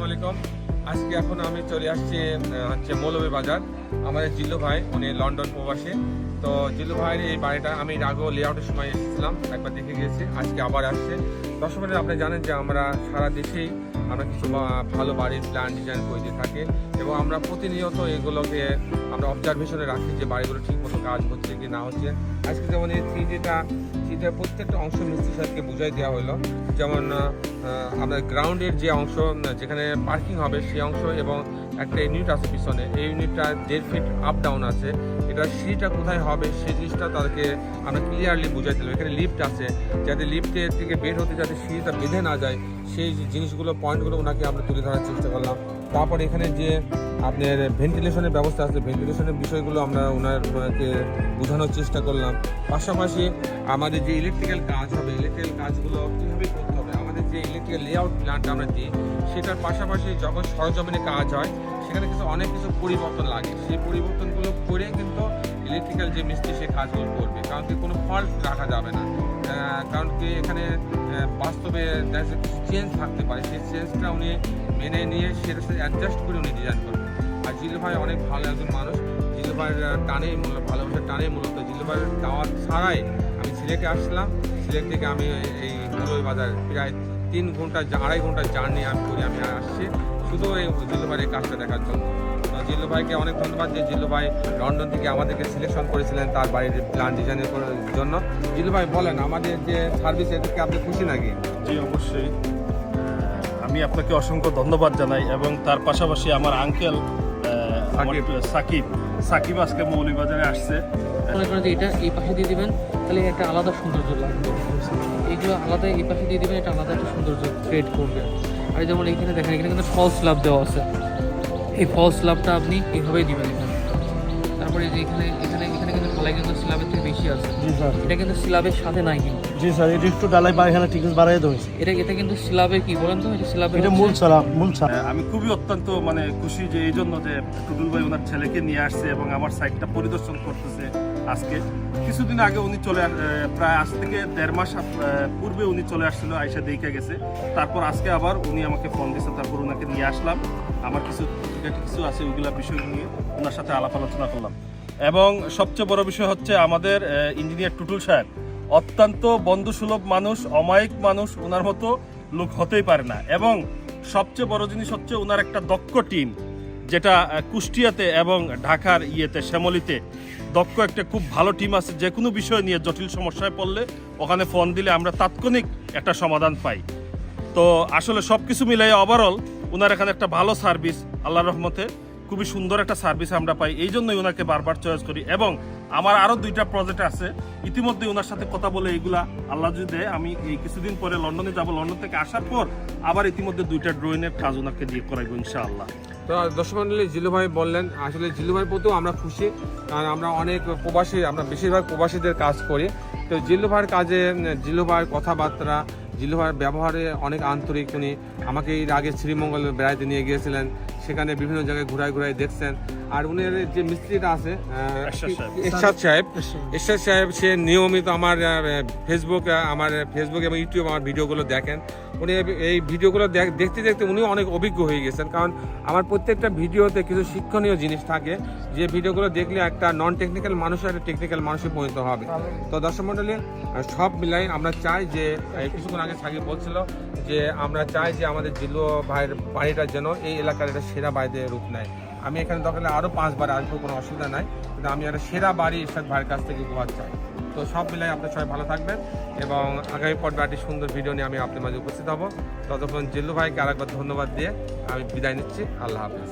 আসসালামু আলাইকুম। আজকে এখন আমি চলে আসছি হচ্ছে মৌলভীবাজার। আমাদের জিল্লু ভাই উনি লন্ডন প্রবাসী। তো জিল্লু ভাইয়ের এই বাড়িটা আমি আগেও লেআউটের সময় এসেছিলাম, একবার দেখে গিয়েছি, আজকে আবার আসছে। দর্শকরা আপনি জানেন যে আমরা সারা দেশেই আমরা কিছু ভালো বাড়ির প্ল্যান ডিজাইন করে দিয়ে থাকি এবং আমরা প্রতিনিয়ত এগুলোকে আমরা অবজারভেশনে রাখি যে বাড়িগুলো ঠিক মতো কাজ হচ্ছে কি না হচ্ছে। আজকে যেমন এই থ্রিডিটার প্রত্যেকটা অংশ মিস্ত্রি সাহেবকে বুঝাই দেওয়া হলো, যেমন আপনার গ্রাউন্ডের যে অংশ যেখানে পার্কিং হবে সেই অংশ এবং একটা ইউনিট আছে পিছনে, এই ইউনিটটা 1.5 ফিট আপ ডাউন আছে, এটা সিঁড়িটা কোথায় হবে সেই জিনিসটা তাদেরকে আমরা ক্লিয়ারলি বুঝাই দিলাম। এখানে লিফট আছে, যাতে লিফটের থেকে বের হতে যাতে সিঁড়িটা বেঁধে না যায় সেই জিনিসগুলো পয়েন্টগুলো ওনাকে আমরা তুলে ধরার চেষ্টা করলাম। তারপর এখানে যে আপনার ভেন্টিলেশনের ব্যবস্থা আছে, ভেন্টিলেশনের বিষয়গুলো আমরা ওনাকে বোঝানোর চেষ্টা করলাম। পাশাপাশি আমাদের যে ইলেকট্রিক্যাল কাজ হবে, ইলেকট্রিক্যাল কাজগুলো কীভাবে করতে হবে, আমাদের যে ইলেকট্রিক্যাল লেআউট প্ল্যানটা আমরা দিই সেটার পাশাপাশি যখন সরজমিনে কাজ হয় সেখানে অনেক কিছু পরিবর্তন লাগে, সেই পরিবর্তনগুলো করে কিন্তু ইলেকট্রিক্যাল যে মিস্ত্রি সে কাজগুলো করবে, কারণ কি কোনো ফল্ট রাখা যাবে না, কারণ কি এখানে বাস্তবে কিছু চেঞ্জ থাকতে পারে, সেই চেঞ্জটা উনি মেনে নিয়ে সেটার সাথে অ্যাডজাস্ট করে উনি ডিজাইন করবেন। আর জিল্লু ভাই অনেক ভালো একজন মানুষ, জিল্লু ভাইয়ের টানেই ভালোবাসার টানেই মূলত জিল্লু ভাইয়ের দাওয়াত ছাড়াই আমি সিলেটে আসলাম। সিলেট থেকে আমি এই মৌলভীবাজার প্রায় 2.5 ঘন্টা জার্নি আমি আসছি শুধু এই জিল্লু ভাইয়ের কাজটা দেখার জন্য। জিল্লু ভাইকে অনেক ধন্যবাদ যে জিল্লু ভাই লন্ডন থেকে আমাদেরকে সিলেকশন করেছিলেন তার বাড়ির প্ল্যান ডিজাইনের জন্য। জিল্লু ভাই বলেন, আমাদের যে সার্ভিস এদেরকে আপনি খুশি নাকি? জি অবশ্যই, আমি আপনাকে অসংখ্য ধন্যবাদ জানাই এবং তার পাশাপাশি আমার আঙ্কেল সাকিব আজকে মৌলভীবাজারে আসছে। মনে করেন যে এটা এই পাশে দিয়ে দিবেন তাহলে একটা আলাদা সৌন্দর্য লাগবে, এইগুলো আলাদা এই পাশে দিয়ে দিবেন, এটা আলাদা একটা সৌন্দর্য ক্রিয়েট করবে। আর যেমন এইখানে দেখেন এখানে কিন্তু ফলস স্ল্যাব দেওয়া আছে, এই ফলস স্ল্যাবটা আপনি এইভাবেই দিবেন এখানে। তারপরে যে এখানে এখানে এখানে কিন্তু ঢালাই কিন্তু স্ল্যাবের থেকে বেশি আছে। জি স্যার, এটা কিন্তু স্ল্যাবের সাথে নাই কিন্তু। জি স্যার, এটা একটু ডালাই বা এখানে ঠিক বাড়াই দিয়েছে। এটা কিন্তু স্ল্যাবে কি বলেন তো, এটা স্ল্যাবে এটা মূল ছাড়া। আমি খুবই অত্যন্ত খুশি যে এই জন্য যে টুটুল ভাই ওনার ছেলেকে নিয়ে আসছে এবং আমার সাইটটা পরিদর্শন করতেছে। আজকে কিছুদিন আগে উনি প্রায় আজ থেকে 1.5 মাস পূর্বে উনি চলে আসছিল, আইসা দেখে গেছে। তারপর আজকে আবার উনি আমাকে ফোন দিয়েছে, তারপর ওনাকে নিয়ে আসলাম। আমার কিছু আছে ওইগুলা বিষয় নিয়ে ওনার সাথে আলাপ আলোচনা করলাম। এবং সবচেয়ে বড় বিষয় হচ্ছে আমাদের ইঞ্জিনিয়ার টুটুল সাহেব অত্যন্ত বন্ধুসুলভ মানুষ, অমায়িক মানুষ, ওনার মতো লোক হতেই পারে না। এবং সবচেয়ে বড় জিনিস হচ্ছে ওনার একটা দক্ষ টিম, যেটা কুষ্টিয়াতে এবং ঢাকার শ্যামলীতে দক্ষ একটা খুব ভালো টিম আছে। যে কোনো বিষয় নিয়ে জটিল সমস্যায় পড়লে ওখানে ফোন দিলে আমরা তাৎক্ষণিক একটা সমাধান পাই। তো আসলে সব কিছু মিলাই ওভারঅল ওনার এখানে একটা ভালো সার্ভিস, আল্লাহর রহমতে খুবই সুন্দর একটা সার্ভিস আমরা পাই। এই জন্যই ওনাকে বারবার চয়েস করি। এবং আমার আরও 2টা প্রজেক্ট আছে, ইতিমধ্যে ওনার সাথে কথা বলে এইগুলা আল্লাহ যদি দেয় আমি এই কিছুদিন পরে লন্ডনে যাব। লন্ডন থেকে আসার পর আবার ইতিমধ্যে 2টা ড্রয়িংয়ের কাজ ওনাকে দিয়ে করাইবো ইনশাআল্লাহ। তো দর্শক মণ্ডলী, জিল্লু ভাই বললেন, আসলে জিল্লু ভাইয়ের প্রতিও আমরা খুশি, কারণ আমরা অনেক প্রবাসী, আমরা বেশিরভাগ প্রবাসীদের কাজ করি। তো জিল্লু ভাইয়ের কাজে, জিল্লু ভাইয়ের কথাবার্তা, জিল্লু ভাইয়ের ব্যবহারে অনেক আন্তরিক। উনি আমাকে এর আগে শ্রীমঙ্গল বেড়াইতে নিয়ে গিয়েছিলেন, সেখানে বিভিন্ন জায়গায় ঘুরায় দেখছেন। আর উনি যে মিস্ত্রিটা আছে এরশাদ সাহেব, সে নিয়মিত আমার ফেসবুক এবং ইউটিউব আমার ভিডিওগুলো দেখেন। উনি এই ভিডিওগুলো দেখতে উনিও অনেক অভিজ্ঞ হয়ে গেছেন, কারণ আমার প্রত্যেকটা ভিডিওতে কিছু শিক্ষণীয় জিনিস থাকে, যে ভিডিওগুলো দেখলে একটা নন টেকনিক্যাল মানুষও একটা টেকনিক্যাল মানুষে পরিণত হবে। তো দর্শক মণ্ডলী, সব মিলাই আমরা চাই যে কিছুক্ষণ আগে সাকিব বলছিল যে আমরা চাই যে আমাদের জিল্লু ভাইয়ের বাড়িটা যেন এই এলাকার একটা সেরা বাড়িতে রূপ নেয়। আমি এখানে দরকার আরও 5 বার আসবো, কোনো অসুবিধা নাই, কিন্তু আমি একটা সেরা বাড়ি ইরশাদ ভাইয়ের কাছ থেকে উপহার চাই। তো সব মিলাই আপনার সবাই ভালো থাকবেন এবং আগামী পর্বে একটি সুন্দর ভিডিও নিয়ে আমি আপনার মাঝে উপস্থিত হব। ততক্ষণ জিল্লু ভাইকে আরেকবার ধন্যবাদ দিয়ে আমি বিদায় নিচ্ছি। আল্লাহ হাফেজ।